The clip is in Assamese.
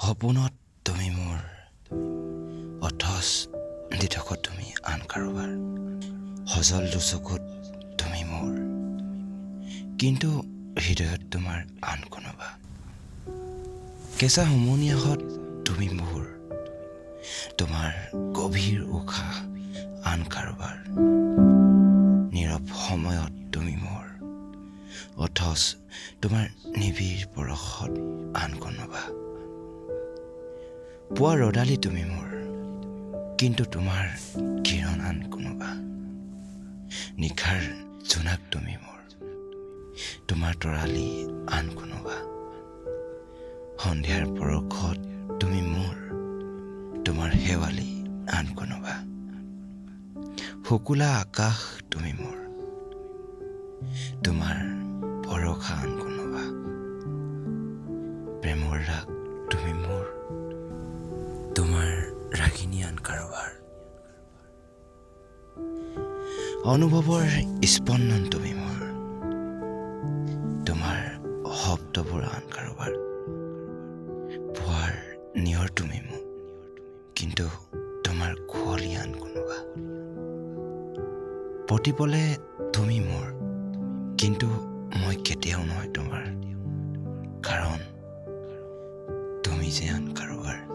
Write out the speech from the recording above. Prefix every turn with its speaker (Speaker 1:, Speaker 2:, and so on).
Speaker 1: সপোনত তুমি মোৰ অথচ দিঠকত তুমি আন কাৰোবাৰ সজল দুচকুত তুমি মোৰ কিন্তু হৃদয়ত তোমাৰ আন কোনোবা কেঁচা হুমনিয়াহত তুমি মোৰ তোমাৰ গভীৰ উশাহ আন কাৰোবাৰ নীৰৱ সময়ত তুমি মোৰ অথচ তোমাৰ নিবিড় পৰশত আন কোনোবা পুৱা ৰদালি তুমি মোৰ কিন্তু তোমাৰ কিৰণ আন কোনোবা নিশাৰ জোনাক তুমি মোৰ তোমাৰ তৰালি আন কোনোবা সন্ধিয়াৰ পৰশত তুমি মোৰ তোমাৰ শেৱালি আন কোনোবা শুকুলা আকাশ তুমি মোৰ তোমাৰ ভৰসা আন কোনোবা প্ৰেমৰ ৰাগ তুমি মোৰ তোমাৰ ৰাগিনী আন কাৰোবাৰ অনুভৱৰ স্পন্দন তুমি মোৰ তোমাৰ শব্দবোৰ আন কাৰোবাৰ পুৱাৰ নিয়ৰ তুমি মোক কিন্তু তোমাৰ কুঁৱলী আন কোনোবা প্ৰতিপলে তুমি মোৰ কিন্তু মই কেতিয়াও নহয় তোমাৰ কাৰণ তুমি যে আন কাৰোবাৰ